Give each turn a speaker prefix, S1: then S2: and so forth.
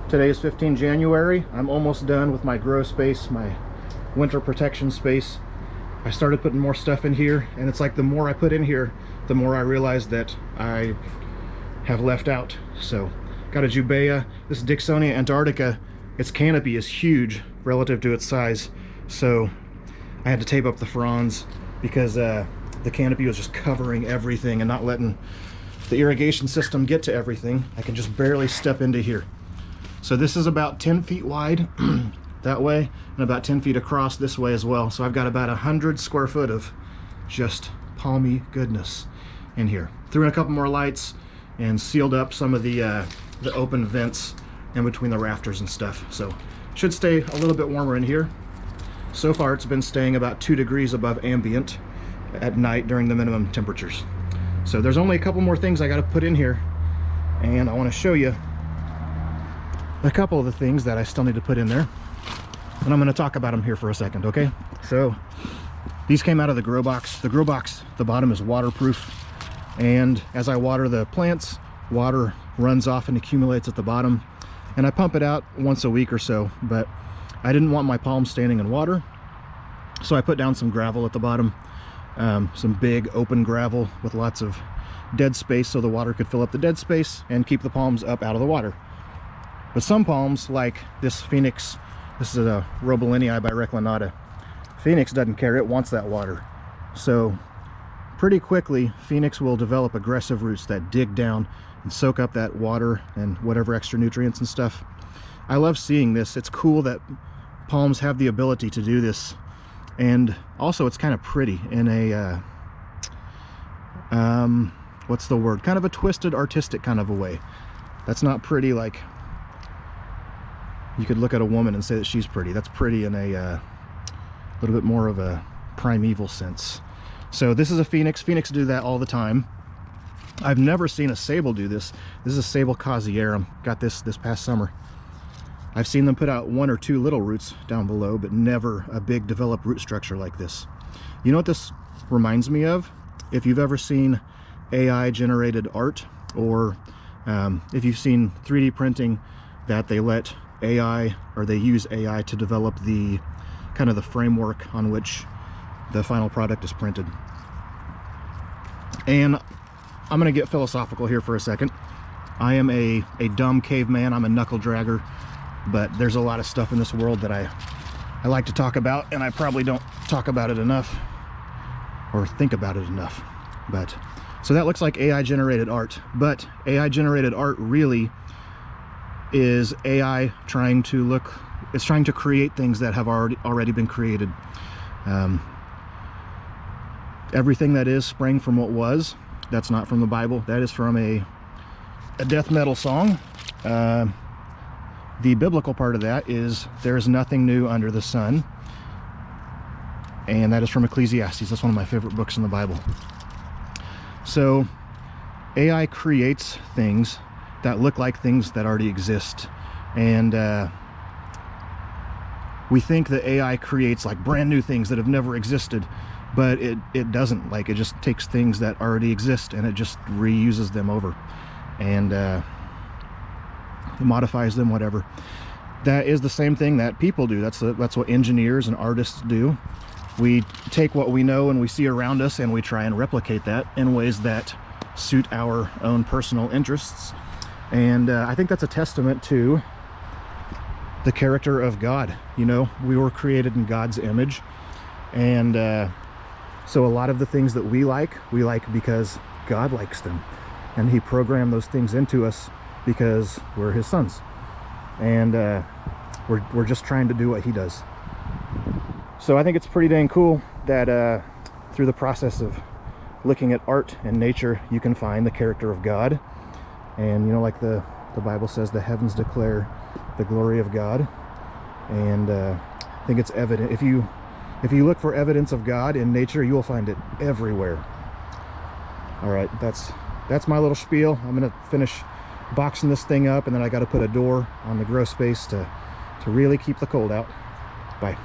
S1: Today is 15 January. I'm almost done with my grow space, my winter protection space. I started putting more stuff in here, and it's like the more I put in here, the more I realize that I have left out. So, got a Jubea. This Dicksonia antarctica, its canopy is huge relative to its size. So, I had to tape up the fronds because the canopy was just covering everything and not letting the irrigation system get to everything. I can just barely step into here. So this is about 10 feet wide that way, and about 10 feet across this way as well. So I've got about 100 square foot of just palmy goodness in here. Threw in a couple more lights and sealed up some of the open vents in between the rafters and stuff. So should stay a little bit warmer in here. So far it's been staying about 2 degrees above ambient at night during the minimum temperatures. So there's only a couple more things I got to put in here, and I want to show you a couple of the things that I still need to put in there, and I'm going to talk about them here for a second. Okay, so these came out of the grow box. The grow box, the bottom is waterproof, and as I water the plants, water runs off and accumulates at the bottom, and I pump it out once a week or so. But I didn't want my palms standing in water, so I put down some gravel at the bottom, some big open gravel with lots of dead space so the water could fill up the dead space and keep the palms up out of the water. But some palms, like this Phoenix, this is a Robelinii by Reclinata. Phoenix doesn't care, it wants that water. So pretty quickly, Phoenix will develop aggressive roots that dig down and soak up that water and whatever extra nutrients and stuff. I love seeing this. It's cool that palms have the ability to do this. And also it's kind of pretty in a, what's the word? Kind of a twisted, artistic kind of a way. That's not pretty like you could look at a woman and say that she's pretty. That's pretty in a little bit more of a primeval sense. So this is a Phoenix. Phoenix do that all the time. I've never seen a sable do this. This is a sable causearum. Got this past summer. I've seen them put out 1 or 2 little roots down below, but never a big developed root structure like this. You know what this reminds me of? If you've ever seen AI generated art, or if you've seen 3D printing that they let AI, or they use AI to develop the kind of the framework on which the final product is printed. And I'm gonna get philosophical here for a second. I am a dumb caveman. I'm a knuckle dragger, but there's a lot of stuff in this world that I like to talk about, and I probably don't talk about it enough or think about it enough. But so that looks like AI generated art, but AI generated art really is AI trying to create things that have already been created. Everything that is sprang from what was. That's not from the Bible. That is from a death metal song. The biblical part of that is there is nothing new under the sun, and that is from Ecclesiastes. That's one of my favorite books in the Bible. So AI creates things that look like things that already exist, and we think that AI creates like brand new things that have never existed, but it doesn't. Like, it just takes things that already exist and it just reuses them over and modifies them, whatever. That is the same thing that people do. That's what engineers and artists do. We take what we know and we see around us, and we try and replicate that in ways that suit our own personal interests. And I think that's a testament to the character of God. You know, we were created in God's image, and so a lot of the things that we like because God likes them, and he programmed those things into us because we're his sons, and we're just trying to do what he does. So I think it's pretty dang cool that through the process of looking at art and nature, you can find the character of God. And you know, like the Bible says, the heavens declare the glory of God. And I think it's evident. If you look for evidence of God in nature, you will find it everywhere. All right, that's my little spiel. I'm gonna finish boxing this thing up, and then I got to put a door on the grow space to really keep the cold out. Bye.